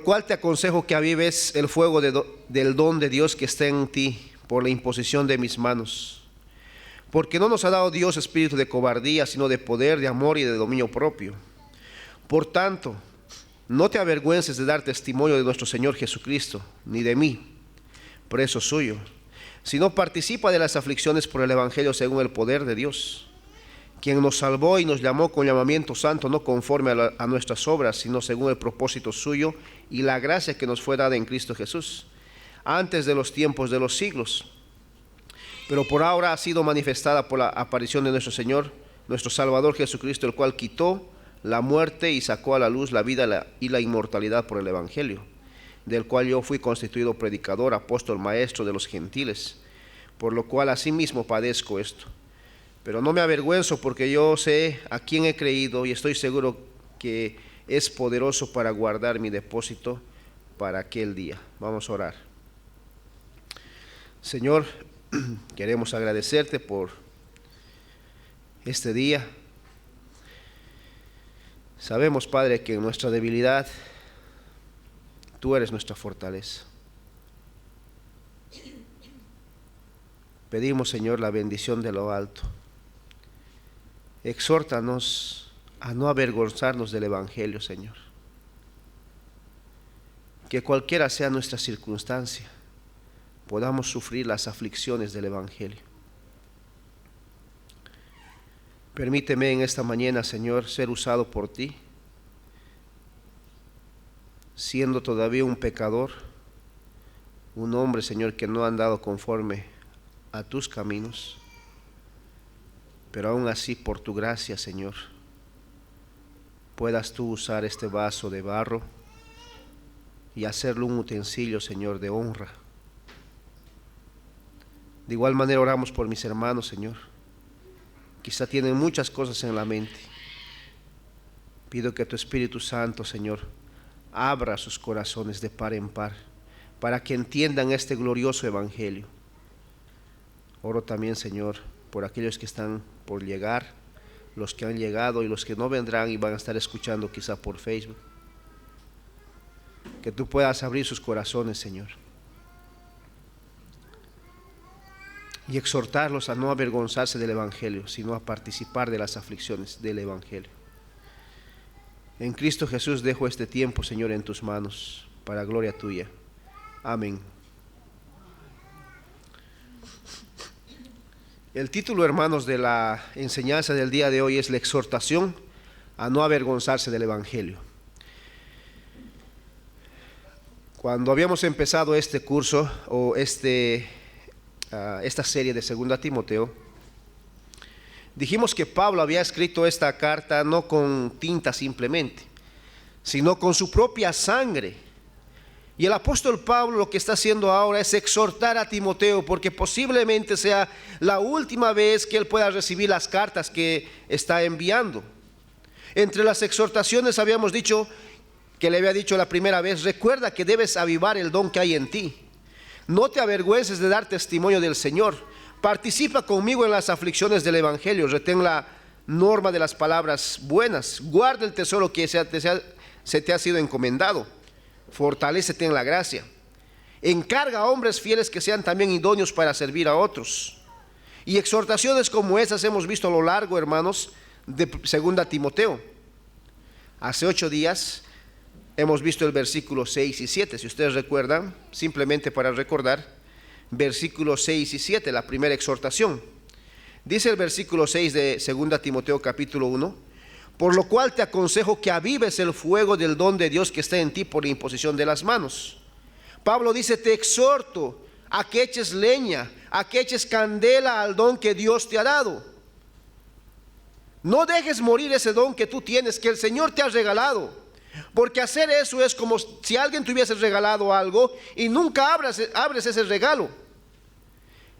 cual te aconsejo que avives el fuego del don de Dios que está en ti por la imposición de mis manos. Porque no nos ha dado Dios espíritu de cobardía, sino de poder, de amor y de dominio propio. Por tanto, no te avergüences de dar testimonio de nuestro Señor Jesucristo, ni de mí, preso suyo, sino participa de las aflicciones por el Evangelio según el poder de Dios, quien nos salvó y nos llamó con llamamiento santo, no conforme a nuestras obras, sino según el propósito suyo y la gracia que nos fue dada en Cristo Jesús, antes de los tiempos de los siglos. Pero por ahora ha sido manifestada por la aparición de nuestro Señor, nuestro Salvador Jesucristo, el cual quitó la muerte y sacó a la luz la vida y la inmortalidad por el Evangelio, del cual yo fui constituido predicador, apóstol, maestro de los gentiles, por lo cual asimismo padezco esto. Pero no me avergüenzo, porque yo sé a quién he creído y estoy seguro que es poderoso para guardar mi depósito para aquel día. Vamos a orar. Señor, queremos agradecerte por este día. Sabemos, Padre, que en nuestra debilidad tú eres nuestra fortaleza. Pedimos, Señor, la bendición de lo alto. Exhórtanos a no avergonzarnos del Evangelio, Señor. Que cualquiera sea nuestra circunstancia, podamos sufrir las aflicciones del Evangelio. Permíteme en esta mañana, Señor, ser usado por ti, siendo todavía un pecador, un hombre, Señor, que no ha andado conforme a tus caminos, pero aún así, por tu gracia, Señor, puedas tú usar este vaso de barro y hacerlo un utensilio, Señor, de honra. De igual manera oramos por mis hermanos, Señor. Quizá tienen muchas cosas en la mente. Pido que tu Espíritu Santo, Señor, abra sus corazones de par en par, para que entiendan este glorioso Evangelio. Oro también, Señor, por aquellos que están por llegar, los que han llegado y los que no vendrán y van a estar escuchando quizá por Facebook. Que tú puedas abrir sus corazones, Señor, y exhortarlos a no avergonzarse del Evangelio, sino a participar de las aflicciones del Evangelio. En Cristo Jesús dejo este tiempo, Señor, en tus manos, para gloria tuya. Amén. El título, hermanos, de la enseñanza del día de hoy es la exhortación a no avergonzarse del Evangelio. Cuando habíamos empezado este curso o esta serie de 2 Timoteo, dijimos que Pablo había escrito esta carta no con tinta simplemente, sino con su propia sangre. Y el apóstol Pablo lo que está haciendo ahora es exhortar a Timoteo, porque posiblemente sea la última vez que él pueda recibir las cartas que está enviando. Entre las exhortaciones habíamos dicho, que le había dicho la primera vez: recuerda que debes avivar el don que hay en ti. No te avergüences de dar testimonio del Señor. Participa conmigo en las aflicciones del Evangelio. Retén la norma de las palabras buenas. Guarda el tesoro que se te ha sido encomendado. Fortalécete en la gracia. Encarga a hombres fieles que sean también idóneos para servir a otros. Y exhortaciones como esas hemos visto a lo largo, hermanos, de 2 Timoteo. Hace 8 días hemos visto el versículo 6 y 7, si ustedes recuerdan, simplemente para recordar, versículos 6 y 7, la primera exhortación. Dice el versículo 6 de 2 Timoteo capítulo 1: por lo cual te aconsejo que avives el fuego del don de Dios que está en ti por la imposición de las manos. Pablo dice: te exhorto a que eches leña, a que eches candela al don que Dios te ha dado. No dejes morir ese don que tú tienes, que el Señor te ha regalado. Porque hacer eso es como si alguien te hubiese regalado algo y nunca abres ese regalo.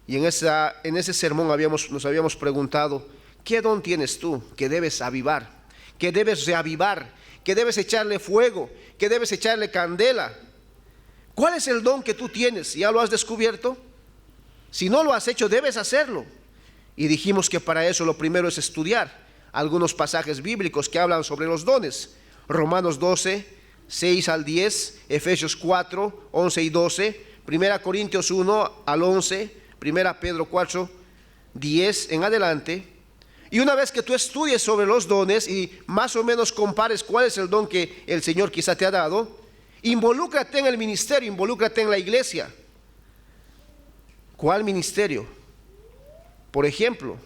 Y en ese sermón nos habíamos preguntado: ¿qué don tienes tú que debes avivar, que debes reavivar, que debes echarle fuego, que debes echarle candela? ¿Cuál es el don que tú tienes? ¿Ya lo has descubierto? Si no lo has hecho, debes hacerlo. Y dijimos que para eso lo primero es estudiar algunos pasajes bíblicos que hablan sobre los dones. Romanos 12, 6 al 10, Efesios 4, 11 y 12, 1 Corintios 1 al 11, 1 Pedro 4, 10 en adelante. Y una vez que tú estudies sobre los dones y más o menos compares cuál es el don que el Señor quizá te ha dado, involúcrate en el ministerio, involúcrate en la iglesia. ¿Cuál ministerio? Por ejemplo,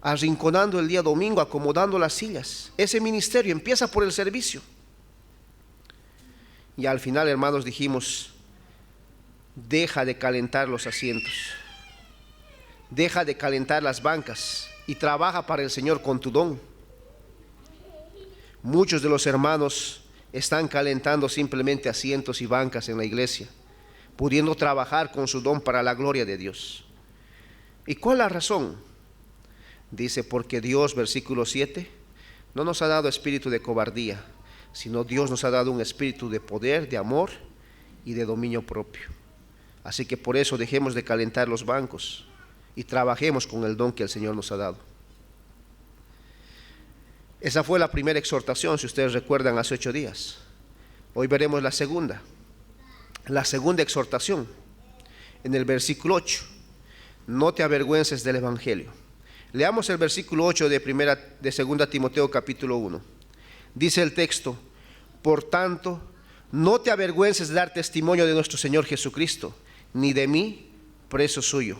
arrinconando el día domingo, acomodando las sillas. Ese ministerio empieza por el servicio. Y al final, hermanos, dijimos, deja de calentar los asientos, deja de calentar las bancas y trabaja para el Señor con tu don. Muchos de los hermanos están calentando simplemente asientos y bancas en la iglesia, pudiendo trabajar con su don para la gloria de Dios. ¿Y cuál es la razón? Dice, porque Dios, versículo 7, no nos ha dado espíritu de cobardía, sino Dios nos ha dado un espíritu de poder, de amor y de dominio propio. Así que por eso dejemos de calentar los bancos y trabajemos con el don que el Señor nos ha dado. Esa fue la primera exhortación, si ustedes recuerdan, hace 8 días. Hoy veremos la segunda exhortación, en el versículo 8. No te avergüences del Evangelio. Leamos el versículo 8 de 2 Timoteo capítulo 1. Dice el texto: por tanto, no te avergüences de dar testimonio de nuestro Señor Jesucristo, ni de mí, preso suyo.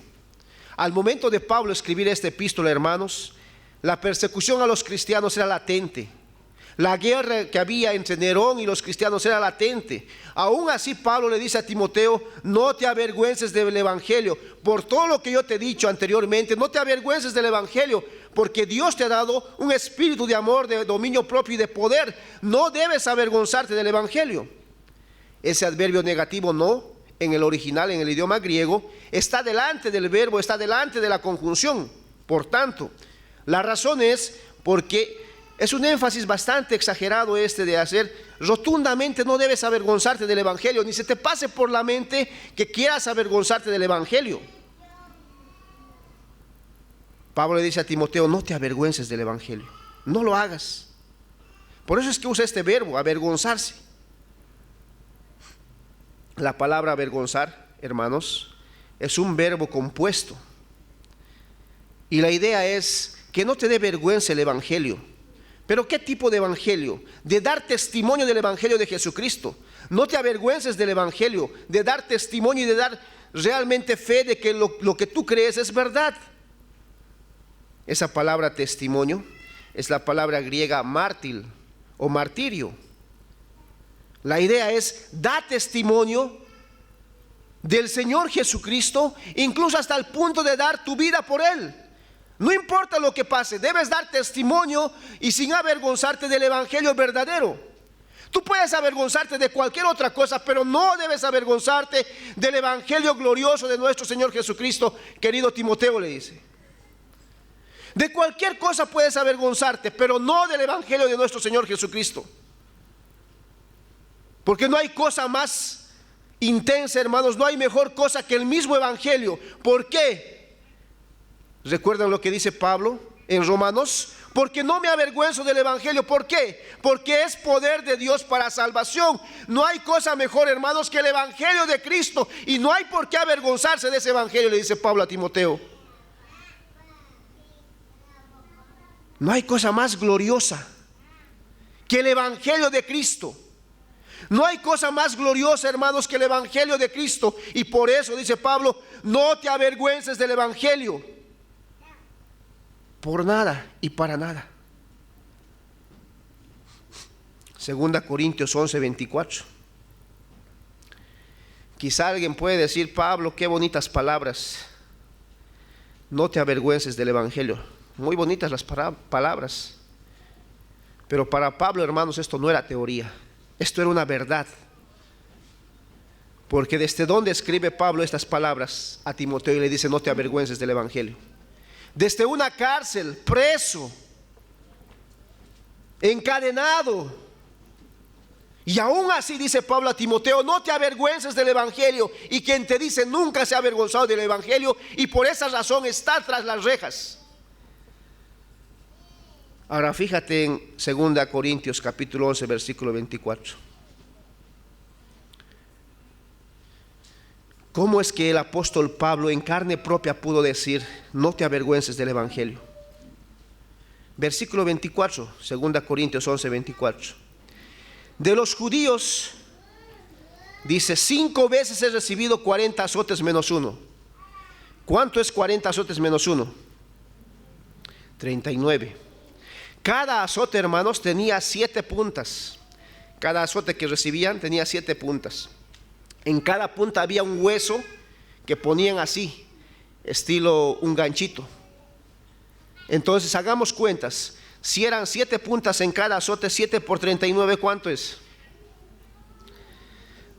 Al momento de Pablo escribir esta epístola, hermanos, la persecución a los cristianos era latente. La guerra que había entre Nerón y los cristianos era latente. Aún así, Pablo le dice a Timoteo: no te avergüences del Evangelio. Por todo lo que yo te he dicho anteriormente, no te avergüences del Evangelio, porque Dios te ha dado un espíritu de amor, de dominio propio y de poder. No debes avergonzarte del Evangelio. Ese adverbio negativo no, en el original, en el idioma griego, está delante del verbo, está delante de la conjunción. Por tanto, la razón es porque es un énfasis bastante exagerado de hacer rotundamente: no debes avergonzarte del Evangelio. Ni se te pase por la mente que quieras avergonzarte del Evangelio. Pablo le dice a Timoteo: no te avergüences del Evangelio, no lo hagas. Por eso es que usa este verbo, avergonzarse. La palabra avergonzar, hermanos, es un verbo compuesto. Y la idea es que no te dé vergüenza el Evangelio. ¿Pero qué tipo de evangelio? De dar testimonio del Evangelio de Jesucristo. No te avergüences del Evangelio, de dar testimonio y de dar realmente fe de que lo que tú crees es verdad. Esa palabra testimonio es la palabra griega mártir o martirio. La idea es: da testimonio del Señor Jesucristo, incluso hasta el punto de dar tu vida por Él. No importa lo que pase, debes dar testimonio y sin avergonzarte del Evangelio verdadero. Tú puedes avergonzarte de cualquier otra cosa, pero no debes avergonzarte del Evangelio glorioso de nuestro Señor Jesucristo, querido Timoteo, le dice. De cualquier cosa puedes avergonzarte, pero no del Evangelio de nuestro Señor Jesucristo. Porque no hay cosa más intensa, hermanos, no hay mejor cosa que el mismo Evangelio. ¿Por qué? ¿Recuerdan lo que dice Pablo en Romanos? Porque no me avergüenzo del Evangelio. ¿Por qué? Porque es poder de Dios para salvación. No hay cosa mejor, hermanos, que el Evangelio de Cristo, y no hay por qué avergonzarse de ese Evangelio, le dice Pablo a Timoteo. No hay cosa más gloriosa que el Evangelio de Cristo. No hay cosa más gloriosa, hermanos, que el Evangelio de Cristo. Y por eso dice Pablo: no te avergüences del Evangelio. Por nada y para nada. 2 Corintios 11, 24. Quizá alguien puede decir: Pablo, qué bonitas palabras. No te avergüences del Evangelio. Muy bonitas las palabras. Pero para Pablo, hermanos, esto no era teoría. Esto era una verdad. Porque desde donde escribe Pablo estas palabras a Timoteo y le dice: no te avergüences del Evangelio. Desde una cárcel, preso, encadenado. Y aún así dice Pablo a Timoteo: no te avergüences del Evangelio. Y quien te dice nunca se ha avergonzado del Evangelio, y por esa razón está tras las rejas. Ahora fíjate en 2 Corintios capítulo 11, versículo 24. ¿Cómo es que el apóstol Pablo en carne propia pudo decir, no te avergüences del evangelio? Versículo 24, 2 Corintios 11, 24. De los judíos, dice, 5 veces he recibido 40 azotes menos 1. ¿Cuánto es 40 azotes menos 1? 39. Cada azote, hermanos, tenía 7 puntas. Cada azote que recibían tenía 7 puntas. En cada punta había un hueso que ponían así, estilo un ganchito. Entonces hagamos cuentas. Si eran 7 puntas en cada azote, 7 por 39, ¿cuánto es?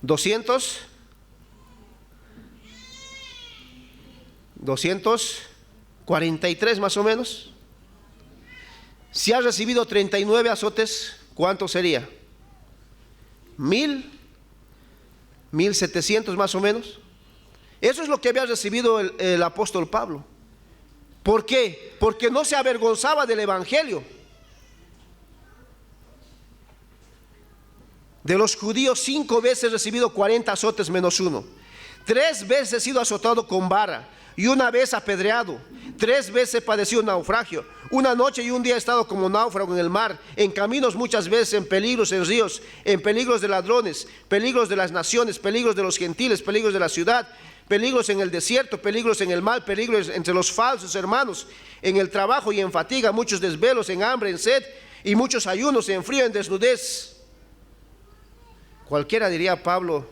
243 más o menos. Si has recibido 39 azotes, ¿cuánto sería? 1700 más o menos. Eso es lo que había recibido el apóstol Pablo. ¿Por qué? Porque no se avergonzaba del evangelio. De los judíos 5 veces he recibido 40 azotes menos 1. 3 veces he sido azotado con vara y una vez apedreado. 3 veces he padecido naufragio. Una noche y un día he estado como náufrago en el mar, en caminos muchas veces, en peligros en ríos, en peligros de ladrones, peligros de las naciones, peligros de los gentiles, peligros de la ciudad, peligros en el desierto, peligros en el mar, peligros entre los falsos hermanos, en el trabajo y en fatiga, muchos desvelos, en hambre, en sed, y muchos ayunos, en frío, en desnudez. Cualquiera diría, Pablo,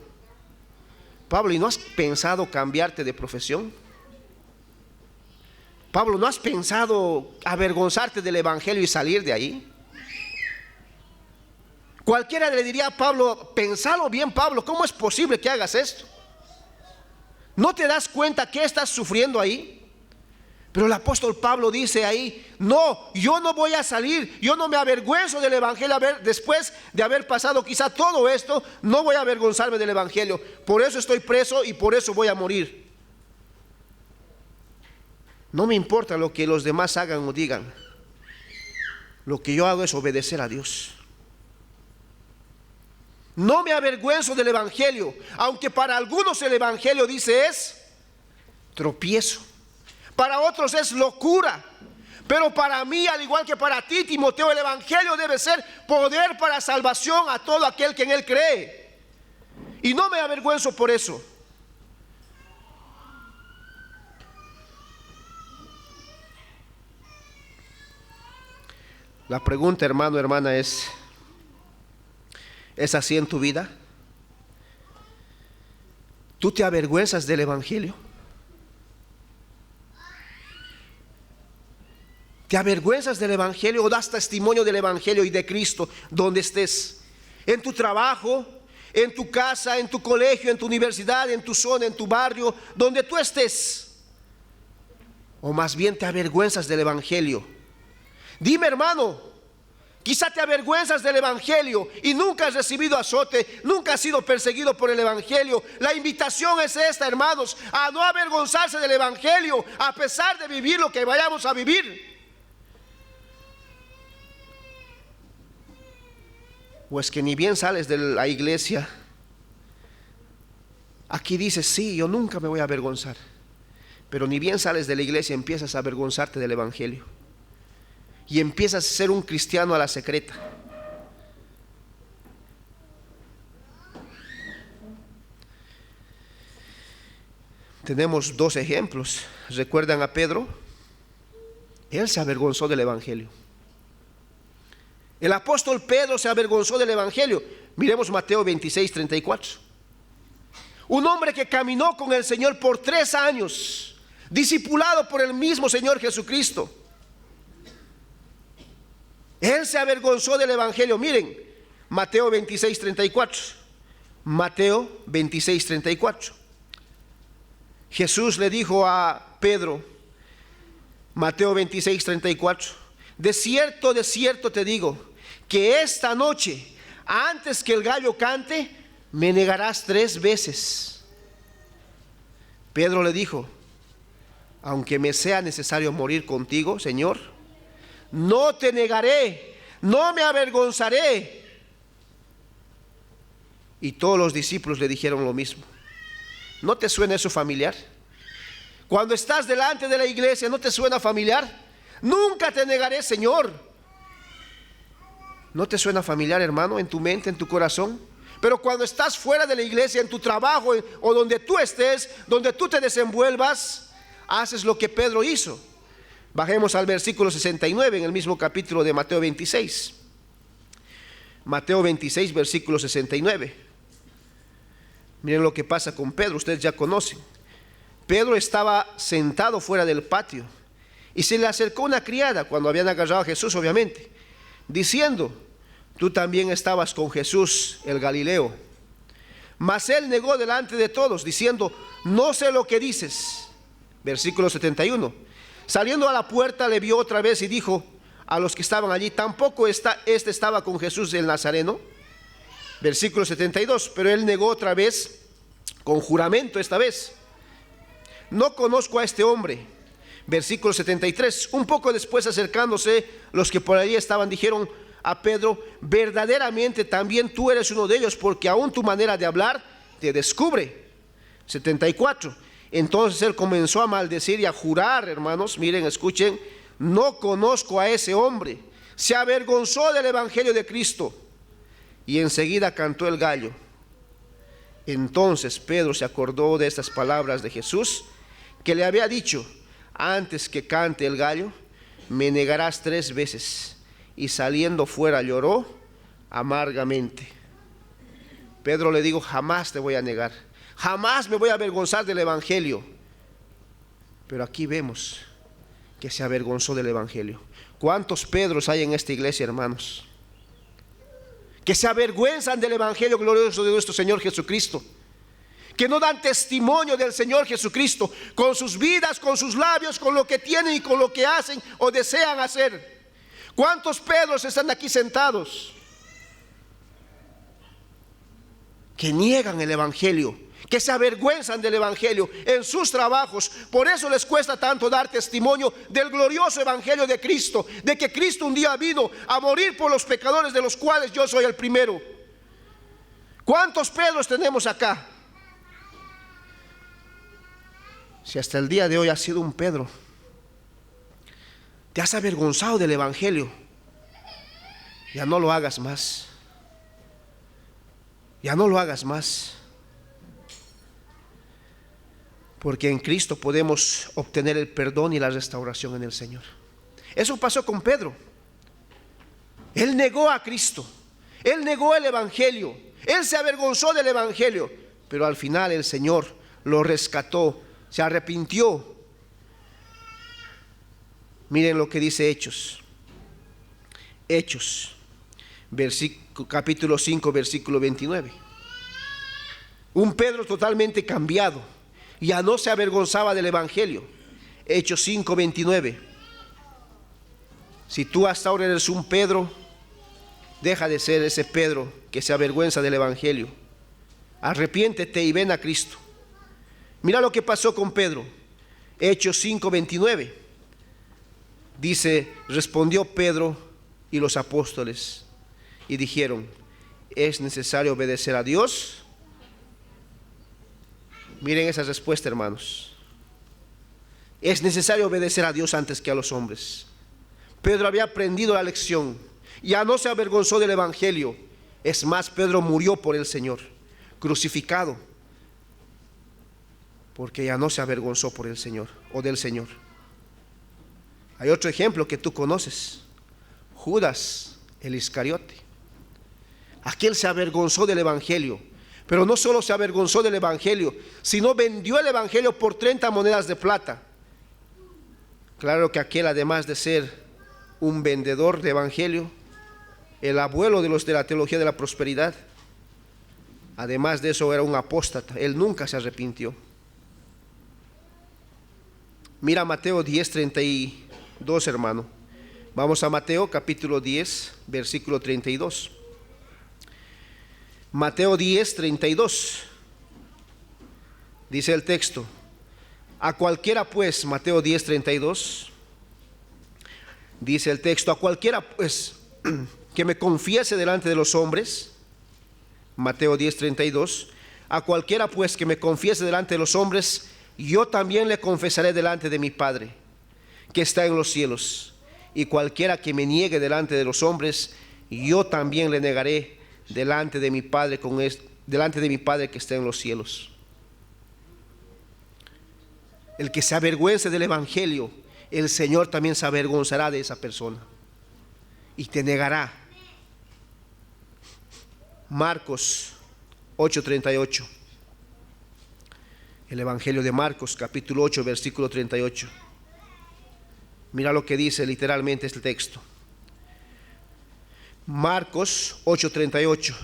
¿y no has pensado cambiarte de profesión? Pablo, ¿no has pensado avergonzarte del evangelio y salir de ahí? Cualquiera le diría a Pablo, pensalo bien, Pablo, ¿cómo es posible que hagas esto? ¿No te das cuenta que estás sufriendo ahí? Pero el apóstol Pablo dice ahí, no, yo no voy a salir, yo no me avergüenzo del evangelio. Después de haber pasado quizá todo esto, no voy a avergonzarme del evangelio. Por eso estoy preso y por eso voy a morir. No me importa lo que los demás hagan o digan. Lo que yo hago es obedecer a Dios. No me avergüenzo del evangelio, aunque para algunos el evangelio, dice, es tropiezo. Para otros es locura. Pero para mí, al igual que para ti, Timoteo, el evangelio debe ser poder para salvación a todo aquel que en él cree. Y no me avergüenzo por eso. La pregunta, hermano, hermana, ¿es así en tu vida? ¿Tú te avergüenzas del evangelio? ¿Te avergüenzas del evangelio o das testimonio del evangelio y de Cristo donde estés? En tu trabajo, en tu casa, en tu colegio, en tu universidad, en tu zona, en tu barrio, donde tú estés. O más bien te avergüenzas del evangelio. Dime, hermano, quizá te avergüenzas del evangelio y nunca has recibido azote, nunca has sido perseguido por el evangelio. La invitación es esta, hermanos, a no avergonzarse del evangelio, a pesar de vivir lo que vayamos a vivir. O es que ni bien sales de la iglesia, aquí dices, sí, yo nunca me voy a avergonzar, pero ni bien sales de la iglesia empiezas a avergonzarte del evangelio y empiezas a ser un cristiano a la secreta. Tenemos 2 ejemplos. ¿Recuerdan a Pedro? Él se avergonzó del evangelio. El apóstol Pedro se avergonzó del evangelio. Miremos Mateo 26, 34. Un hombre que caminó con el Señor por 3 años, discipulado por el mismo Señor Jesucristo. Él se avergonzó del evangelio. Miren, Mateo 26, 34. Mateo 26, 34. Jesús le dijo a Pedro, Mateo 26, 34, de cierto te digo, que esta noche, antes que el gallo cante, me negarás 3 veces. Pedro le dijo, aunque me sea necesario morir contigo, Señor, no te negaré, no me avergonzaré. Y todos los discípulos le dijeron lo mismo. ¿No te suena eso familiar? Cuando estás delante de la iglesia, ¿no te suena familiar? Nunca te negaré, Señor. ¿No te suena familiar, hermano, en tu mente, en tu corazón? Pero cuando estás fuera de la iglesia, en tu trabajo o donde tú estés, donde tú te desenvuelvas, haces lo que Pedro hizo. Bajemos al versículo 69 en el mismo capítulo de Mateo 26. Mateo 26, versículo 69. Miren lo que pasa con Pedro, ustedes ya conocen. Pedro estaba sentado fuera del patio y se le acercó una criada, cuando habían agarrado a Jesús, obviamente, diciendo: tú también estabas con Jesús el Galileo. Mas él negó delante de todos, diciendo: no sé lo que dices. Versículo 71. Saliendo a la puerta le vio otra vez y dijo a los que estaban allí: tampoco este estaba con Jesús el Nazareno. Versículo 72. Pero él negó otra vez, con juramento esta vez: no conozco a este hombre. Versículo 73. Un poco después, acercándose los que por allí estaban, dijeron a Pedro: verdaderamente también tú eres uno de ellos, porque aún tu manera de hablar te descubre. 74. Entonces él comenzó a maldecir y a jurar, hermanos, miren, escuchen: no conozco a ese hombre. Se avergonzó del evangelio de Cristo. Y enseguida cantó el gallo. Entonces Pedro se acordó de estas palabras de Jesús, que le había dicho: antes que cante el gallo, me negarás 3 veces. Y saliendo fuera lloró amargamente. Pedro le dijo: jamás te voy a negar, jamás me voy a avergonzar del evangelio. Pero aquí vemos que se avergonzó del evangelio. ¿Cuántos Pedros hay en esta iglesia, hermanos, que se avergüenzan del evangelio glorioso de nuestro Señor Jesucristo, que no dan testimonio del Señor Jesucristo con sus vidas, con sus labios, con lo que tienen y con lo que hacen o desean hacer? ¿Cuántos Pedros están aquí sentados que niegan el evangelio, que se avergüenzan del evangelio en sus trabajos? Por eso les cuesta tanto dar testimonio del glorioso evangelio de Cristo, de que Cristo un día vino a morir por los pecadores, de los cuales yo soy el primero. ¿Cuántos Pedros tenemos acá? Si hasta el día de hoy has sido un Pedro, te has avergonzado del evangelio, ya no lo hagas más. Ya no lo hagas más. Porque en Cristo podemos obtener el perdón y la restauración en el Señor. Eso pasó con Pedro. Él negó a Cristo, él negó el evangelio, él se avergonzó del evangelio, pero al final el Señor lo rescató, se arrepintió. Miren lo que dice Hechos, capítulo 5, versículo 29. Un Pedro totalmente cambiado, ya no se avergonzaba del evangelio. Hechos 5, 29. Si tú hasta ahora eres un Pedro, deja de ser ese Pedro que se avergüenza del evangelio. Arrepiéntete y ven a Cristo. Mira lo que pasó con Pedro. Hechos 5, 29. Dice: respondió Pedro y los apóstoles y dijeron: ¿es necesario obedecer a Dios? Miren esa respuesta, hermanos. Es necesario obedecer a Dios antes que a los hombres. Pedro había aprendido la lección, ya no se avergonzó del evangelio. Es más, Pedro murió por el Señor, crucificado, porque ya no se avergonzó por el Señor o del Señor. Hay otro ejemplo que tú conoces: Judas el Iscariote. Aquel se avergonzó del evangelio, pero no solo se avergonzó del evangelio, sino vendió el evangelio por 30 monedas de plata. Claro que aquel, además de ser un vendedor de evangelio, el abuelo de los de la teología de la prosperidad, además de eso era un apóstata. Él nunca se arrepintió. Mira Mateo 10, 32, hermano. Vamos a Mateo capítulo 10, versículo 32. Mateo 10, 32. Dice el texto: a cualquiera pues, Mateo 10, 32, Dice el texto: a cualquiera pues que me confiese delante de los hombres, Mateo 10:32, a cualquiera pues que me confiese delante de los hombres, yo también le confesaré delante de mi Padre que está en los cielos. Y cualquiera que me niegue delante de los hombres, yo también le negaré delante de mi Padre delante de mi Padre que está en los cielos. El que se avergüence del Evangelio, el Señor también se avergonzará de esa persona y te negará. Marcos 8:38. El Evangelio de Marcos, capítulo 8, versículo 38. Mira lo que dice literalmente este texto. Marcos 8:38.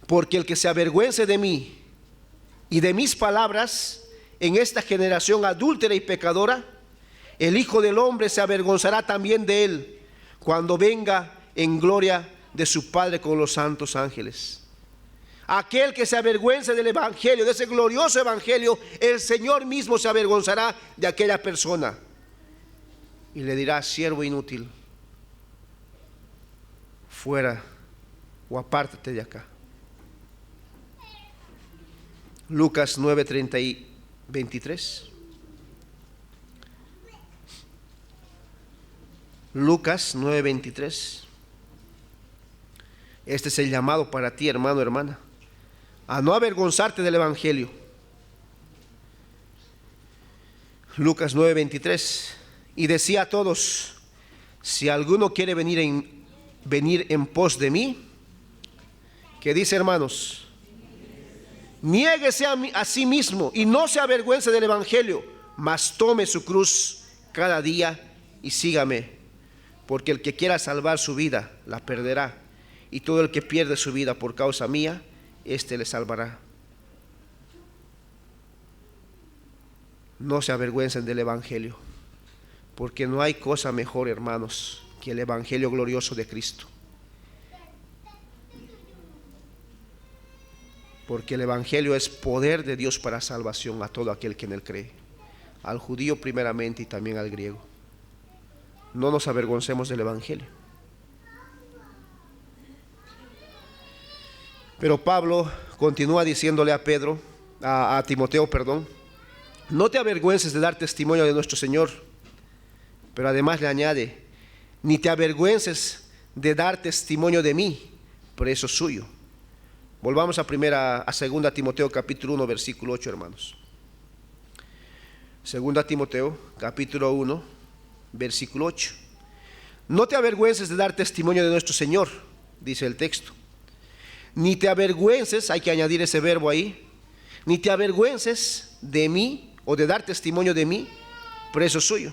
Porque el que se avergüence de mí y de mis palabras en esta generación adúltera y pecadora, el Hijo del Hombre se avergonzará también de él cuando venga en gloria de su Padre con los santos ángeles. Aquel que se avergüence del Evangelio, de ese glorioso Evangelio, el Señor mismo se avergonzará de aquella persona y le dirá: siervo inútil, fuera o apártate de acá. Lucas 9:23. Lucas 9:23. Este es el llamado para ti, hermano, hermana, a no avergonzarte del Evangelio. Lucas 9:23. Y decía a todos: si alguno quiere venir en pos de mí, ¿qué dice, hermanos? Niéguese a sí mismo y no se avergüence del Evangelio, mas tome su cruz cada día y sígame. Porque el que quiera salvar su vida la perderá, y todo el que pierde su vida por causa mía, éste le salvará. No se avergüencen del Evangelio, porque no hay cosa mejor, hermanos, que el Evangelio glorioso de Cristo. Porque el Evangelio es poder de Dios para salvación a todo aquel que en él cree, al judío primeramente y también al griego. No nos avergoncemos del Evangelio. Pero Pablo continúa diciéndole a Timoteo, no te avergüences de dar testimonio de nuestro Señor. Pero además le añade: ni te avergüences de dar testimonio de mí, preso suyo. Volvamos a 2 Timoteo capítulo 1, versículo 8, hermanos. 2 Timoteo capítulo 1, versículo 8. No te avergüences de dar testimonio de nuestro Señor, dice el texto. Ni te avergüences, hay que añadir ese verbo ahí, ni te avergüences de mí o de dar testimonio de mí, preso suyo.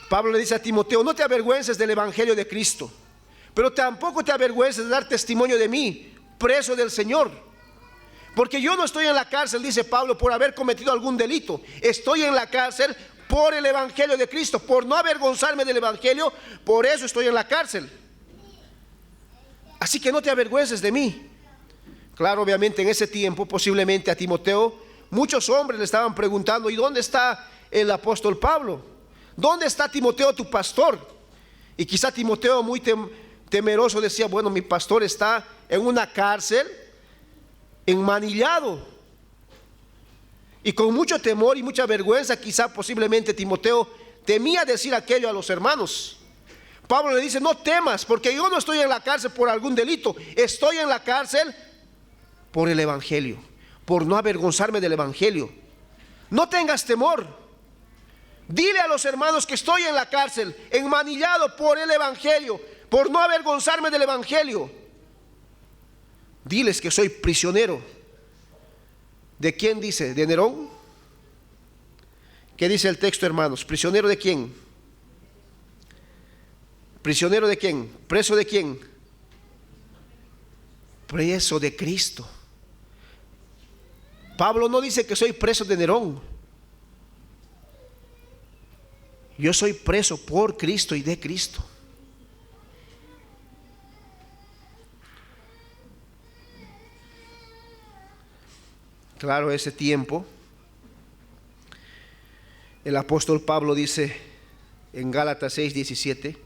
Pablo le dice a Timoteo: no te avergüences del Evangelio de Cristo, pero tampoco te avergüences de dar testimonio de mí, preso del Señor. Porque yo no estoy en la cárcel, dice Pablo, por haber cometido algún delito. Estoy en la cárcel por el Evangelio de Cristo, por no avergonzarme del Evangelio. Por eso estoy en la cárcel. Así que no te avergüences de mí. Claro, obviamente en ese tiempo posiblemente a Timoteo muchos hombres le estaban preguntando: ¿y dónde está el apóstol Pablo? ¿Dónde está Timoteo, tu pastor? Y quizá Timoteo, muy temeroso, decía: bueno, mi pastor está en una cárcel, enmanillado. Y con mucho temor y mucha vergüenza, quizá posiblemente Timoteo temía decir aquello a los hermanos. Pablo le dice: no temas, porque yo no estoy en la cárcel por algún delito. Estoy en la cárcel por el Evangelio, por no avergonzarme del Evangelio. No tengas temor. Dile a los hermanos que estoy en la cárcel, enmanillado por el Evangelio, por no avergonzarme del Evangelio. Diles que soy prisionero. ¿De quién dice? ¿De Nerón? ¿Qué dice el texto, hermanos? ¿Prisionero de quién? ¿Prisionero de quién? ¿Preso de quién? Preso de Cristo. Pablo no dice que soy preso de Nerón. Yo soy preso por Cristo y de Cristo. Claro, ese tiempo El apóstol Pablo dice en Gálatas 6:17,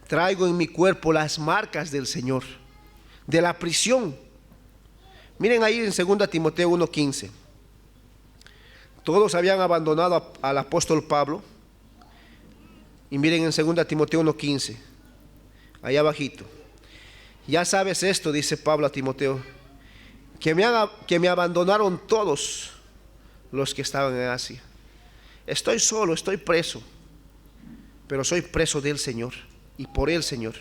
traigo en mi cuerpo las marcas del Señor, de la prisión. Miren ahí en 2 Timoteo 1:15. Todos habían abandonado al apóstol Pablo. Y miren en 2 Timoteo 1:15, ahí abajito. Ya sabes esto, dice Pablo a Timoteo, que me abandonaron todos los que estaban en Asia. Estoy solo, estoy preso, pero soy preso del Señor y por el Señor,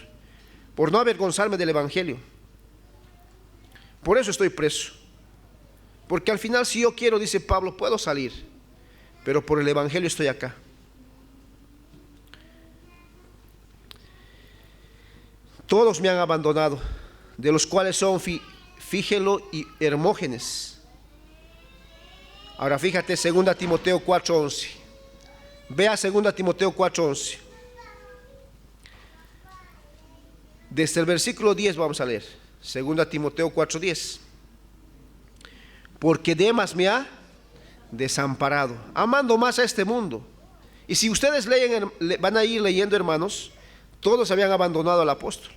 por no avergonzarme del Evangelio. Por eso estoy preso, porque al final, si yo quiero, dice Pablo, puedo salir, pero por el Evangelio estoy acá. Todos me han abandonado, de los cuales son Fígelo y Hermógenes. Ahora fíjate 2 Timoteo 4:11. Vea 2 Timoteo 4:11. Desde el versículo 10 vamos a leer. 2 Timoteo 4:10. Porque Demas me ha desamparado, amando más a este mundo. Y si ustedes leen, van a ir leyendo, hermanos, todos habían abandonado al apóstol.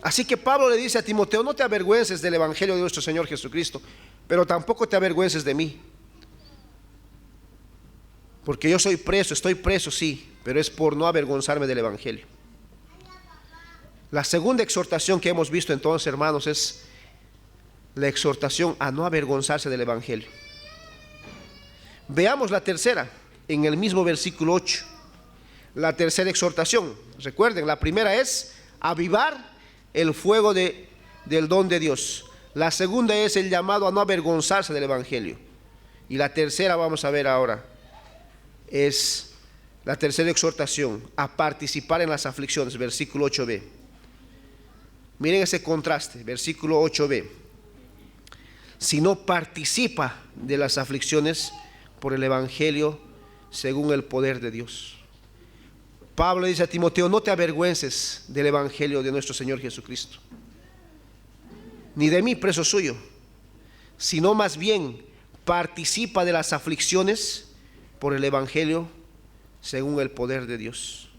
Así que Pablo le dice a Timoteo, no te avergüences del Evangelio de nuestro Señor Jesucristo, pero tampoco te avergüences de mí. Porque yo soy preso, estoy preso, sí, pero es por no avergonzarme del Evangelio. La segunda exhortación que hemos visto entonces, hermanos, es la exhortación a no avergonzarse del Evangelio. Veamos la tercera, en el mismo versículo 8. La tercera exhortación, recuerden, la primera es avivar el fuego del don de Dios. La segunda es el llamado a no avergonzarse del Evangelio. Y la tercera, vamos a ver ahora, es la tercera exhortación, a participar en las aflicciones, versículo 8b. Miren ese contraste, versículo 8b. Si no participa de las aflicciones por el Evangelio según el poder de Dios. Pablo dice a Timoteo, no te avergüences del Evangelio de nuestro Señor Jesucristo, ni de mí, preso suyo, sino más bien participa de las aflicciones por el Evangelio según el poder de Dios.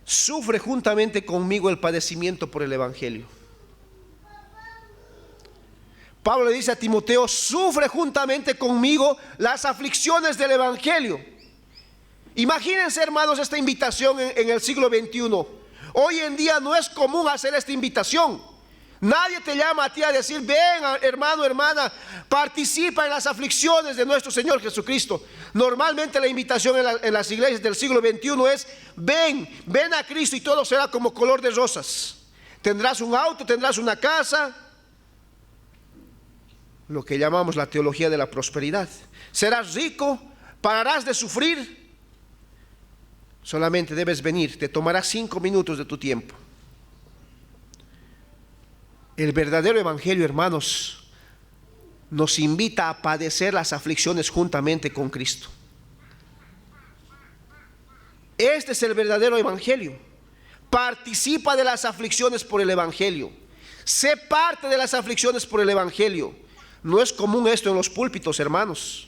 Sufre juntamente conmigo el padecimiento por el Evangelio. Pablo le dice a Timoteo, sufre juntamente conmigo las aflicciones del Evangelio. Imagínense, hermanos, esta invitación en el siglo XXI. Hoy en día no es común hacer esta invitación. Nadie te llama a ti a decir, ven, hermano, hermana, participa en las aflicciones de nuestro Señor Jesucristo. Normalmente la invitación en las iglesias del siglo XXI es, ven a Cristo y todo será como color de rosas. Tendrás un auto, tendrás una casa, lo que llamamos la teología de la prosperidad. Serás rico, pararás de sufrir. Solamente debes venir, te tomará 5 minutos de tu tiempo. El verdadero Evangelio, hermanos, nos invita a padecer las aflicciones juntamente con Cristo. Este es el verdadero Evangelio. Participa de las aflicciones por el Evangelio. Sé parte de las aflicciones por el Evangelio. No es común esto en los púlpitos, hermanos.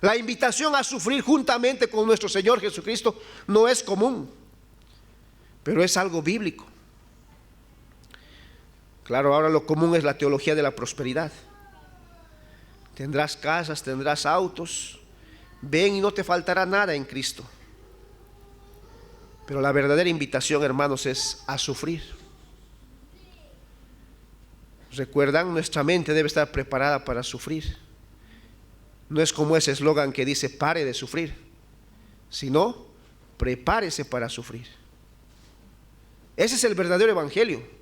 La invitación a sufrir juntamente con nuestro Señor Jesucristo no es común, pero es algo bíblico. Claro, ahora lo común es la teología de la prosperidad. Tendrás casas, tendrás autos, ven y no te faltará nada en Cristo. Pero la verdadera invitación, hermanos, es a sufrir. Recuerdan, nuestra mente debe estar preparada para sufrir. No es como ese eslogan que dice pare de sufrir, sino prepárese para sufrir. Ese es el verdadero Evangelio.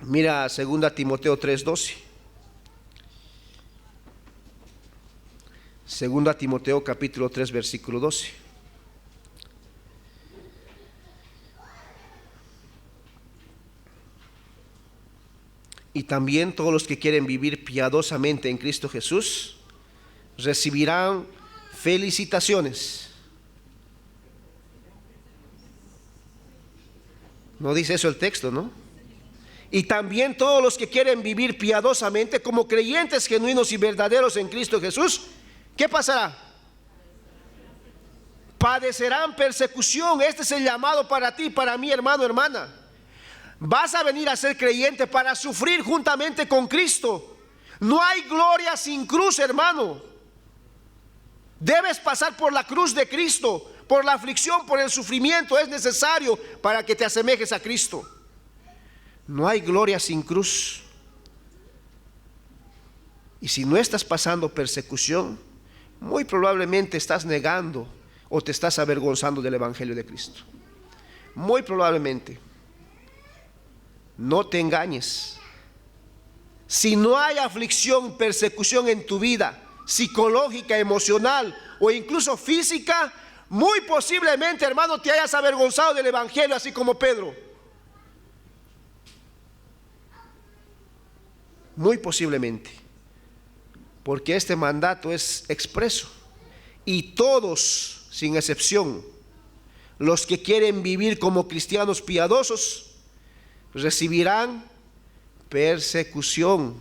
Mira 2 Timoteo 3:12. 2 Timoteo capítulo 3 versículo 12. Y también todos los que quieren vivir piadosamente en Cristo Jesús recibirán felicitaciones. ¿No dice eso el texto, no? y también todos los que quieren vivir piadosamente como creyentes genuinos y verdaderos en Cristo Jesús, ¿qué pasará? Padecerán persecución. Este es el llamado para ti, para mí, hermano, hermana. Vas a venir a ser creyente para sufrir juntamente con Cristo. No hay gloria sin cruz, hermano. Debes pasar por la cruz de Cristo, por la aflicción, por el sufrimiento. Es necesario para que te asemejes a Cristo. No hay gloria sin cruz. Y si no estás pasando persecución, muy probablemente estás negando o te estás avergonzando del Evangelio de Cristo. Muy probablemente. No te engañes. Si no hay aflicción, persecución en tu vida, psicológica, emocional o incluso física, muy posiblemente, hermano, te hayas avergonzado del Evangelio, así como Pedro. Muy posiblemente. Porque este mandato es expreso. Y todos, sin excepción, los que quieren vivir como cristianos piadosos, recibirán persecución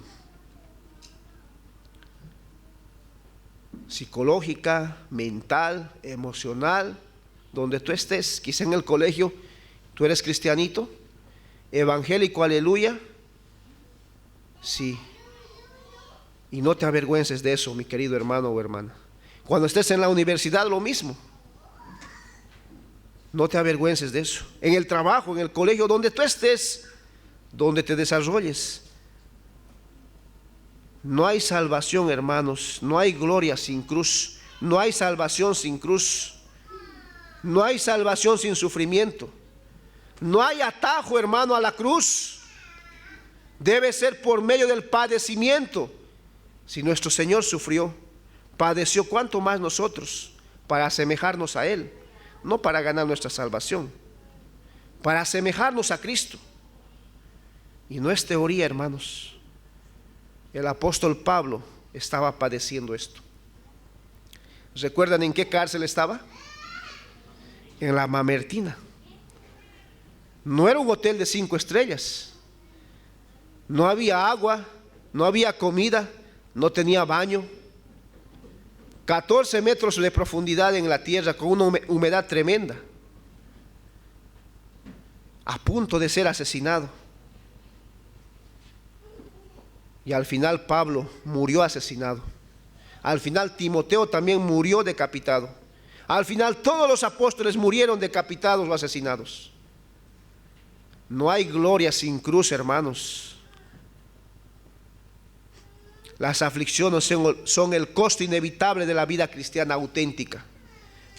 psicológica, mental, emocional, donde tú estés. Quizá en el colegio tú eres cristianito, evangélico, aleluya, sí, y no te avergüences de eso, mi querido hermano o hermana. Cuando estés en la universidad, lo mismo. No te avergüences de eso. En el trabajo, en el colegio, donde tú estés, donde te desarrolles. No hay salvación, hermanos. No hay gloria sin cruz. No hay salvación sin cruz. No hay salvación sin sufrimiento. No hay atajo, hermano, a la cruz. Debe ser por medio del padecimiento. Si nuestro Señor sufrió, padeció, ¿cuánto más nosotros? Para asemejarnos a Él. No para ganar nuestra salvación, para asemejarnos a Cristo. Y no es teoría, hermanos. El apóstol Pablo estaba padeciendo esto. ¿Recuerdan en qué cárcel estaba? En la Mamertina. No era un hotel de 5 estrellas. No había agua, no había comida, no tenía baño. 14 metros de profundidad en la tierra, con una humedad tremenda, a punto de ser asesinado. Y al final Pablo murió asesinado. Al final Timoteo también murió decapitado. Al final todos los apóstoles murieron decapitados o asesinados. No hay gloria sin cruz, hermanos. Las aflicciones son el costo inevitable de la vida cristiana auténtica.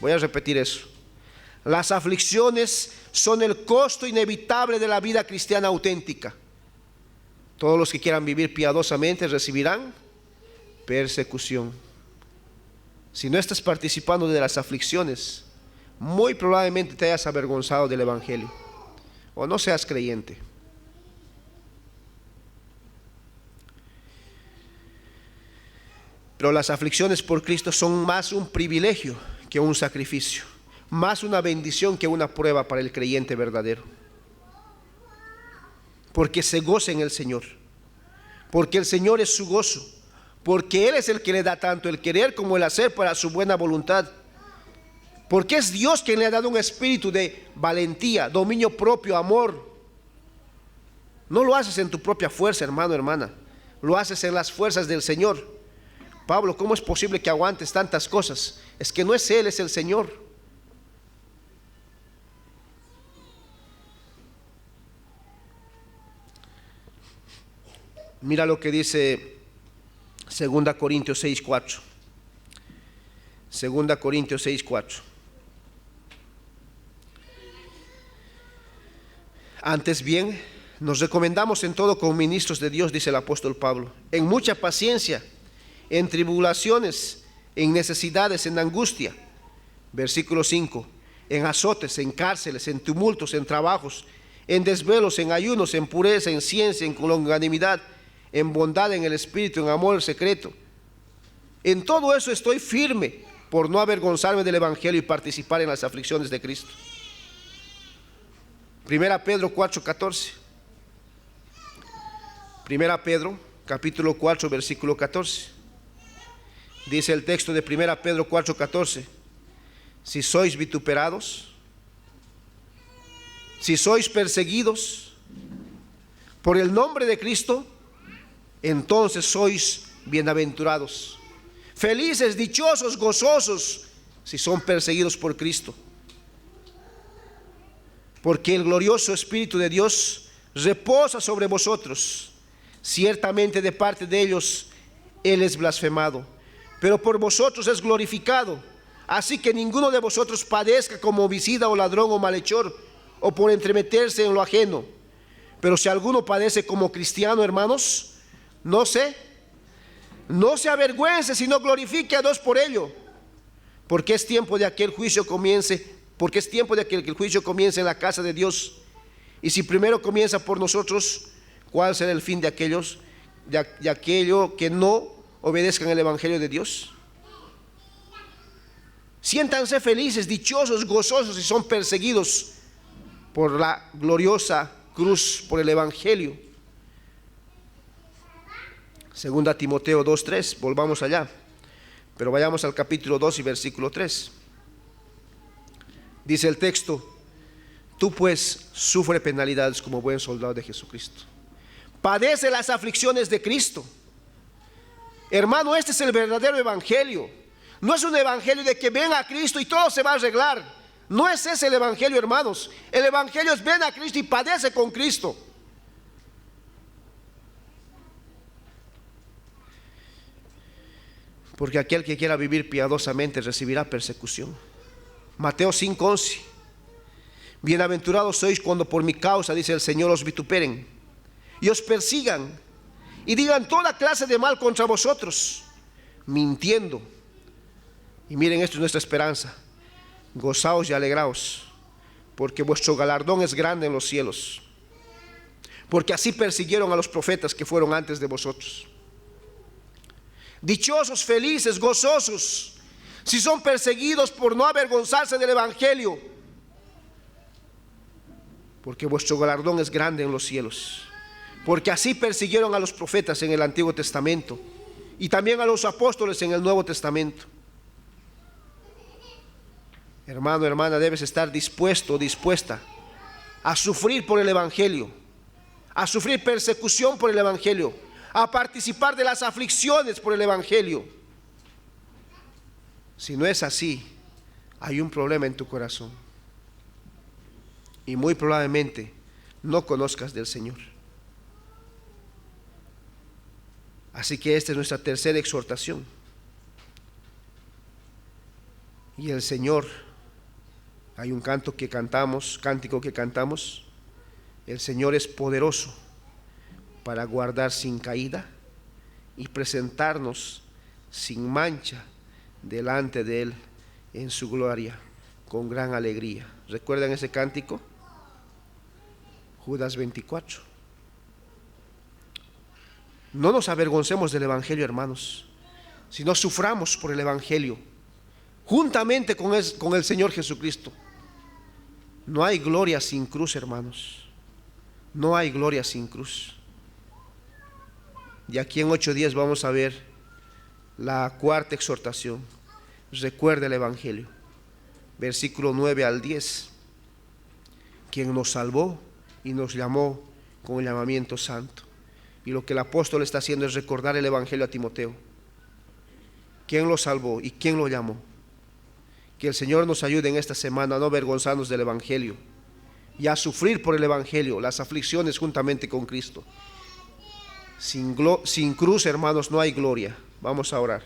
Voy a repetir eso. Las aflicciones son el costo inevitable de la vida cristiana auténtica. Todos los que quieran vivir piadosamente recibirán persecución. Si no estás participando de las aflicciones, muy probablemente te hayas avergonzado del Evangelio o no seas creyente. Pero las aflicciones por Cristo son más un privilegio que un sacrificio, más una bendición que una prueba para el creyente verdadero. Porque se goza en el Señor, porque el Señor es su gozo, porque Él es el que le da tanto el querer como el hacer para su buena voluntad, porque es Dios quien le ha dado un espíritu de valentía, dominio propio, amor. No lo haces en tu propia fuerza, hermano, hermana, lo haces en las fuerzas del Señor. Pablo, ¿cómo es posible que aguantes tantas cosas? Es que no es Él, es el Señor. Mira lo que dice 2 Corintios 6:4. 2 Corintios 6:4. Antes bien, nos recomendamos en todo como ministros de Dios, dice el apóstol Pablo, en mucha paciencia, en tribulaciones, en necesidades, en angustia. Versículo 5. En azotes, en cárceles, en tumultos, en trabajos, en desvelos, en ayunos, en pureza, en ciencia, en longanimidad, en bondad, en el espíritu, en amor secreto. En todo eso estoy firme, por no avergonzarme del Evangelio y participar en las aflicciones de Cristo. 1 Pedro 4:14. Primera Pedro, capítulo 4, versículo 14. Dice el texto de Primera Pedro 4, 14: si sois vituperados, si sois perseguidos por el nombre de Cristo, entonces sois bienaventurados, felices, dichosos, gozosos, si son perseguidos por Cristo. Porque el glorioso Espíritu de Dios reposa sobre vosotros. Ciertamente de parte de ellos Él es blasfemado, pero por vosotros es glorificado. Así que ninguno de vosotros padezca como homicida o ladrón o malhechor, o por entremeterse en lo ajeno. Pero si alguno padece como cristiano, hermanos, no se avergüence, sino glorifique a Dios por ello. Porque es tiempo de que el juicio comience en la casa de Dios. Y si primero comienza por nosotros, ¿cuál será el fin de aquellos, de aquello que no obedezcan el Evangelio de Dios? Siéntanse felices, dichosos, gozosos si son perseguidos por la gloriosa cruz, por el Evangelio. Segunda Timoteo 2:3, volvamos allá, pero vayamos al capítulo 2 y versículo 3. Dice el texto: tú pues sufre penalidades como buen soldado de Jesucristo. Padece las aflicciones de Cristo. Hermano, este es el verdadero evangelio. No es un evangelio de que ven a Cristo y todo se va a arreglar. No es ese el evangelio, hermanos. El evangelio es ven a Cristo y padece con Cristo. Porque aquel que quiera vivir piadosamente recibirá persecución. Mateo 5:11. Bienaventurados sois cuando por mi causa, dice el Señor, os vituperen y os persigan y digan toda clase de mal contra vosotros, mintiendo. Y miren, esto es nuestra esperanza: gozaos y alegraos, porque vuestro galardón es grande en los cielos, porque así persiguieron a los profetas que fueron antes de vosotros. Dichosos, felices, gozosos si son perseguidos por no avergonzarse del evangelio, porque vuestro galardón es grande en los cielos. Porque así persiguieron a los profetas en el Antiguo Testamento y también a los apóstoles en el Nuevo Testamento. Hermano, hermana, debes estar dispuesto o dispuesta a sufrir por el evangelio, a sufrir persecución por el evangelio, a participar de las aflicciones por el evangelio. Si no es así, hay un problema en tu corazón y muy probablemente no conozcas del Señor. Así que esta es nuestra tercera exhortación. Y el Señor, hay un cántico que cantamos: el Señor es poderoso para guardar sin caída y presentarnos sin mancha delante de Él en su gloria con gran alegría. ¿Recuerdan ese cántico? Judas 24. No nos avergoncemos del evangelio, hermanos, sino suframos por el evangelio juntamente con el Señor Jesucristo. No hay gloria sin cruz, hermanos. No hay gloria sin cruz. Y aquí en 8 días vamos a ver la cuarta exhortación. Recuerda el evangelio, versículo 9 al 10. Quien nos salvó y nos llamó con el llamamiento santo. Y lo que el apóstol está haciendo es recordar el evangelio a Timoteo. ¿Quién lo salvó y quién lo llamó? Que el Señor nos ayude en esta semana a no avergonzarnos del evangelio y a sufrir por el evangelio las aflicciones juntamente con Cristo. Sin cruz, hermanos, no hay gloria. Vamos a orar.